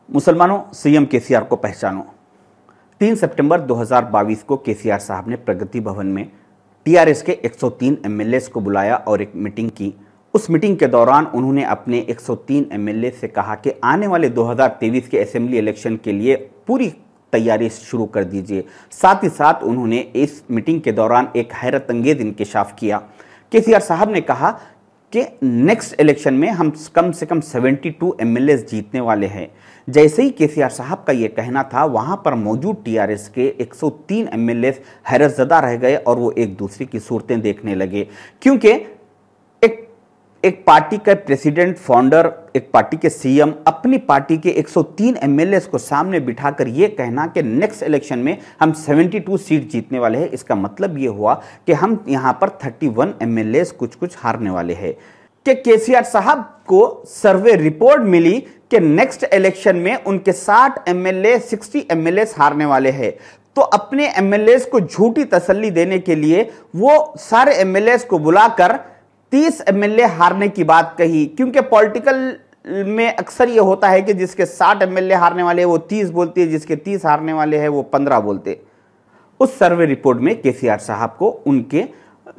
मुसलमानों, CM KCR को पहचानो। 3 सितंबर 2022 को केसीआर साहब ने प्रगति भवन में टीआरएस के 103 एमएलए को बुलाया और एक मीटिंग की। उस मीटिंग के दौरान उन्होंने अपने 103 एमएलए से कहा कि आने वाले 2023 के असेंबली इलेक्शन के लिए पूरी तैयारी शुरू कर दीजिए। साथ ही साथ उन्होंने इस मीटिंग के दौरान एक हैरत अंगेज इंकशाफ किया। केसीआर साहब ने कहा कि नेक्स्ट इलेक्शन में हम कम से कम 72 एमएलए जीतने वाले हैं। जैसे ही केसीआर साहब का यह कहना था, वहां पर मौजूद टीआरएस के 103 एमएलए हैरतजदा रह गए और वो एक दूसरे की सूरतें देखने लगे, क्योंकि एक पार्टी का प्रेसिडेंट, फाउंडर, एक पार्टी के सीएम अपनी पार्टी के 103 एमएलए को सामने बिठाकर यह कहना कि नेक्स्ट इलेक्शन में हम 72 सीट जीतने वाले हैं। इसका मतलब यह हुआ कि हम यहां पर 31 एमएलए कुछ हारने वाले हैं। कि केसीआर साहब को सर्वे रिपोर्ट मिली कि नेक्स्ट इलेक्शन में उनके 60 एमएलए 60 एमएलए हारने वाले हैं। तो अपने एमएलए को झूठी तसल्ली देने के लिए वो सारे एमएलए को बुलाकर 30 एमएलए हारने की बात कही, क्योंकि पॉलिटिकल में अक्सर यह होता है कि जिसके 60 एमएलए हारने वाले हैं वो 30 बोलते हैं, जिसके 30 हारने वाले हैं वो 15 बोलते। उस सर्वे रिपोर्ट में केसीआर साहब को उनके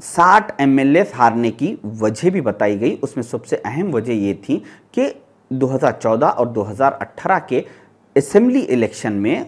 60 एमएलए हारने की वजह भी बताई गई। उसमें सबसे अहम वजह यह थी कि 2014 और 2018 के असेंबली इलेक्शन में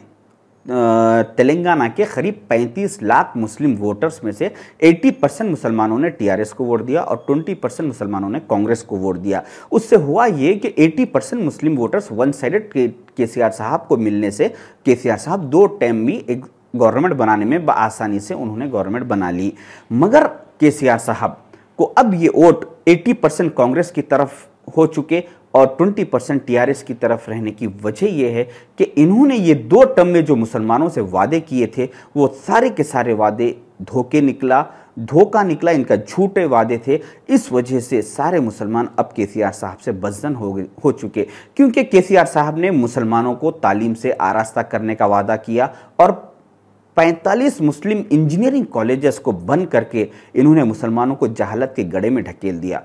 तेलंगाना के करीब 35 लाख मुस्लिम वोटर्स में से 80% मुसलमानों ने टीआरएस को वोट दिया और 20% मुसलमानों ने कांग्रेस को वोट दिया। उससे हुआ ये कि 80% मुस्लिम वोटर्स वन साइडेड केसीआर साहब को मिलने से केसीआर साहब 2 टर्म भी एक गवर्नमेंट बनाने में आसानी से उन्होंने गवर्नमेंट बना ली। मगर केसीआर साहब को अब ये वोट 80% कांग्रेस की तरफ हो चुके और 20% टीआरएस की तरफ रहने की वजह यह है कि इन्होंने ये 2 टर्म में जो मुसलमानों से वादे किए थे वो सारे के सारे वादे धोखा निकला, इनका झूठे वादे थे। इस वजह से सारे मुसलमान अब केसीआर साहब से बज़दन हो चुके, क्योंकि केसीआर साहब ने मुसलमानों को तालीम से आरास्ता करने का वादा किया और 45 मुस्लिम इंजीनियरिंग कॉलेजेस को बंद करके इन्होंने मुसलमानों को जहालत के गड्ढे में ढकेल दिया।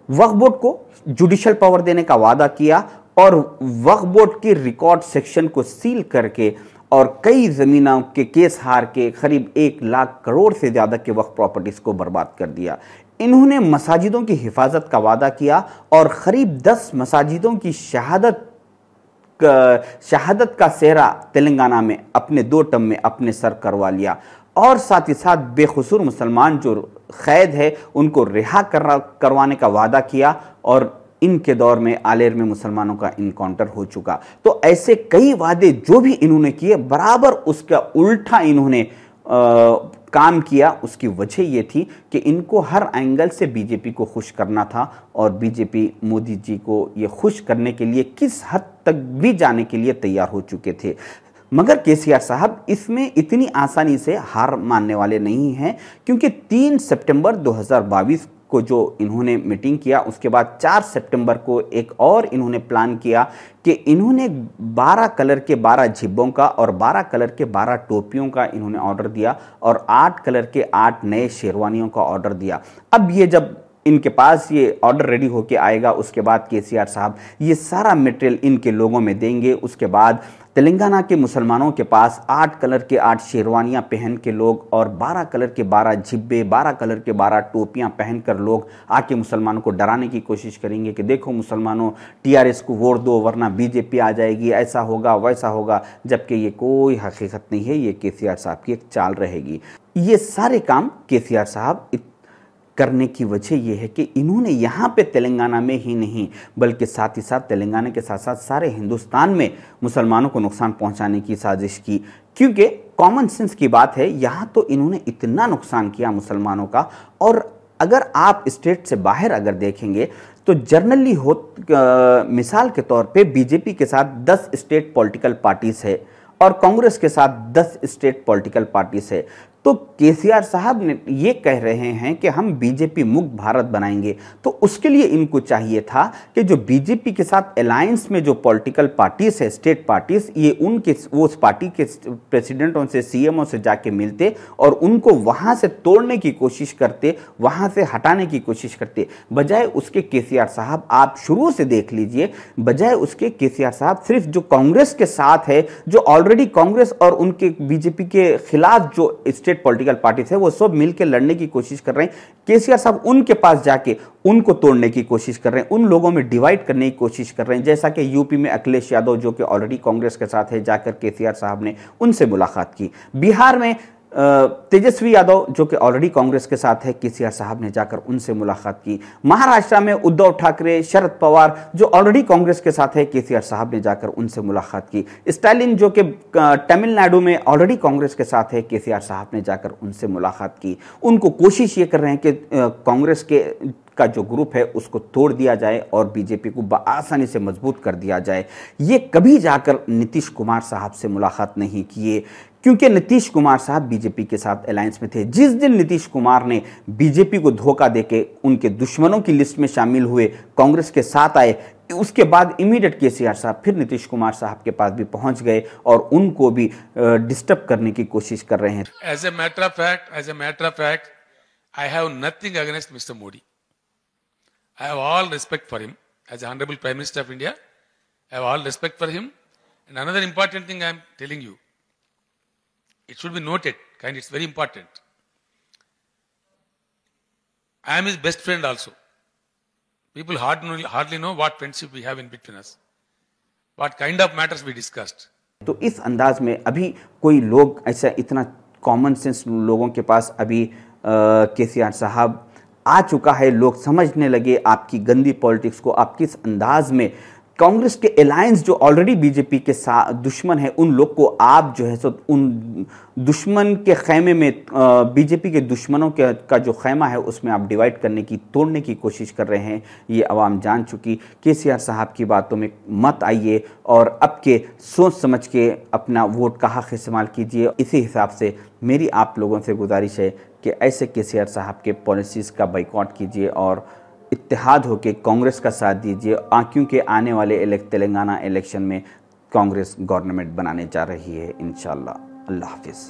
वक्फ बोर्ड को जुडिशियल पावर देने का वादा किया और वक्फ बोर्ड के रिकॉर्ड सेक्शन को सील करके और कई जमीनों के केस हार के करीब 1 लाख करोड़ से ज्यादा के वक्फ प्रॉपर्टीज को बर्बाद कर दिया। इन्होंने मसाजिदों की हिफाजत का वादा किया और करीब 10 मसाजिदों की शहादत का सेहरा तेलंगाना में अपने 2 टर्म में अपने सर करवा लिया और साथ ही साथ बेकसूर मुसलमान जो कैद है उनको रिहा करवाने का वादा किया और इनके दौर में आलेर में मुसलमानों का इनकाउंटर हो चुका। तो ऐसे कई वादे जो भी इन्होंने किए बराबर उसका उल्टा इन्होंने काम किया। उसकी वजह यह थी कि इनको हर एंगल से बीजेपी को खुश करना था और बीजेपी मोदी जी को ये खुश करने के लिए किस हद तक भी जाने के लिए तैयार हो चुके थे। मगर केसीआर साहब इसमें इतनी आसानी से हार मानने वाले नहीं हैं, क्योंकि 3 सितंबर 2022 को जो इन्होंने मीटिंग किया उसके बाद 4 सितंबर को एक और इन्होंने प्लान किया कि इन्होंने 12 कलर के 12 झिब्बों का और 12 कलर के 12 टोपियों का इन्होंने ऑर्डर दिया और 8 कलर के 8 नए शेरवानियों का ऑर्डर दिया। अब ये जब इनके पास ये ऑर्डर रेडी होके आएगा उसके बाद केसीआर साहब ये सारा मटेरियल इनके लोगों में देंगे। उसके बाद तेलंगाना के मुसलमानों के पास 8 कलर के 8 शेरवानियां पहन के लोग और 12 कलर के 12 झिब्बे, 12 कलर के 12 टोपियां पहनकर लोग आके मुसलमानों को डराने की कोशिश करेंगे कि देखो मुसलमानों टीआरएस को वोट दो वरना बीजेपी आ जाएगी, ऐसा होगा वैसा होगा, जबकि ये कोई हकीकत नहीं है, ये केसीआर साहब की एक चाल रहेगी। ये सारे काम केसीआर साहब करने की वजह यह है कि इन्होंने यहाँ पे तेलंगाना में ही नहीं बल्कि साथ ही साथ तेलंगाना के साथ साथ सारे हिंदुस्तान में मुसलमानों को नुकसान पहुँचाने की साजिश की, क्योंकि कॉमन सेंस की बात है यहाँ तो इन्होंने इतना नुकसान किया मुसलमानों का। और अगर आप स्टेट से बाहर अगर देखेंगे तो जनरली मिसाल के तौर पे बीजेपी के साथ 10 स्टेट पॉलिटिकल पार्टीज है और कांग्रेस के साथ 10 स्टेट पॉलिटिकल पार्टीज है। तो केसीआर साहब ने ये कह रहे हैं कि हम बीजेपी मुक्त भारत बनाएंगे, तो उसके लिए इनको चाहिए था कि जो बीजेपी के साथ अलायंस में जो पॉलिटिकल पार्टीज है, स्टेट पार्टीज, ये उनके वो उस पार्टी के प्रेसिडेंटों से, सीएमओ से जाके मिलते और उनको वहां से तोड़ने की कोशिश करते, वहां से हटाने की कोशिश करते। बजाय उसके केसीआर साहब, आप शुरू से देख लीजिए, बजाय उसके केसीआर साहब सिर्फ जो कांग्रेस के साथ है, जो ऑलरेडी कांग्रेस और उनके बीजेपी के खिलाफ जो स्टेट पॉलिटिकल पार्टीज है, वो सब मिलकर लड़ने की कोशिश कर रहे हैं। केसीआर साहब उनके पास जाके उनको तोड़ने की कोशिश कर रहे हैं, उन लोगों में डिवाइड करने की कोशिश कर रहे हैं। जैसा कि यूपी में अखिलेश यादव जो कि ऑलरेडी कांग्रेस के साथ है, जाकर केसीआर साहब ने उनसे मुलाकात की। बिहार में तेजस्वी यादव जो कि ऑलरेडी कांग्रेस के साथ है, केसीआर साहब ने जाकर उनसे मुलाकात की। महाराष्ट्र में उद्धव ठाकरे, शरद पवार जो ऑलरेडी कांग्रेस के साथ है, केसीआर साहब ने जाकर उनसे मुलाकात की। स्टालिन जो कि तमिलनाडु में ऑलरेडी कांग्रेस के साथ है, केसीआर साहब ने जाकर उनसे मुलाकात की। उनको कोशिश ये कर रहे हैं कि कांग्रेस के का जो ग्रुप है उसको तोड़ दिया जाए और बीजेपी को आसानी से मजबूत कर दिया जाए। ये कभी जाकर नीतीश कुमार साहब से मुलाकात नहीं किए, क्योंकि नीतीश कुमार साहब बीजेपी के साथ अलायंस में थे। जिस दिन नीतीश कुमार ने बीजेपी को धोखा देके उनके दुश्मनों की लिस्ट में शामिल हुए, कांग्रेस के साथ आए, उसके बाद इमीडिएट केसीआर साहब फिर नीतीश कुमार साहब के पास भी पहुंच गए और उनको भी डिस्टर्ब करने की कोशिश कर रहे हैं। As a matter of fact, I have nothing against Mr. Modi. I have all respect for him as the Honorable Prime Minister of India. I have all respect for him. And another important thing I am telling you, it should be noted, and it's very important. I am his best friend also. People hardly know what friendship we have in between us. What kind of matters we discussed. तो इस अंदाज में अभी कोई लोग ऐसा, इतना common sense लोगों के पास अभी केसीआर साहब आ चुका है, लोग समझने लगे आपकी गंदी पॉलिटिक्स को। आप किस अंदाज में कांग्रेस के अलायंस जो ऑलरेडी बीजेपी के साथ दुश्मन है, उन लोग को आप जो है सो उन दुश्मन के खैमे में, बीजेपी के दुश्मनों का जो खैमा है उसमें आप डिवाइड करने की, तोड़ने की कोशिश कर रहे हैं। ये आवाम जान चुकी। केसीआर साहब की बातों में मत आइए और अब के सोच समझ के अपना वोट का हक इस्तेमाल कीजिए। इसी हिसाब से मेरी आप लोगों से गुजारिश है कि ऐसे केसीआर साहब के पॉलिसीज़ का बाइकआउट कीजिए और इत्तेहाद होकर कांग्रेस का साथ दीजिए, क्योंकि आने वाले तेलंगाना इलेक्शन में कांग्रेस गवर्नमेंट बनाने जा रही है इंशाअल्लाह। अल्लाह हाफिज़।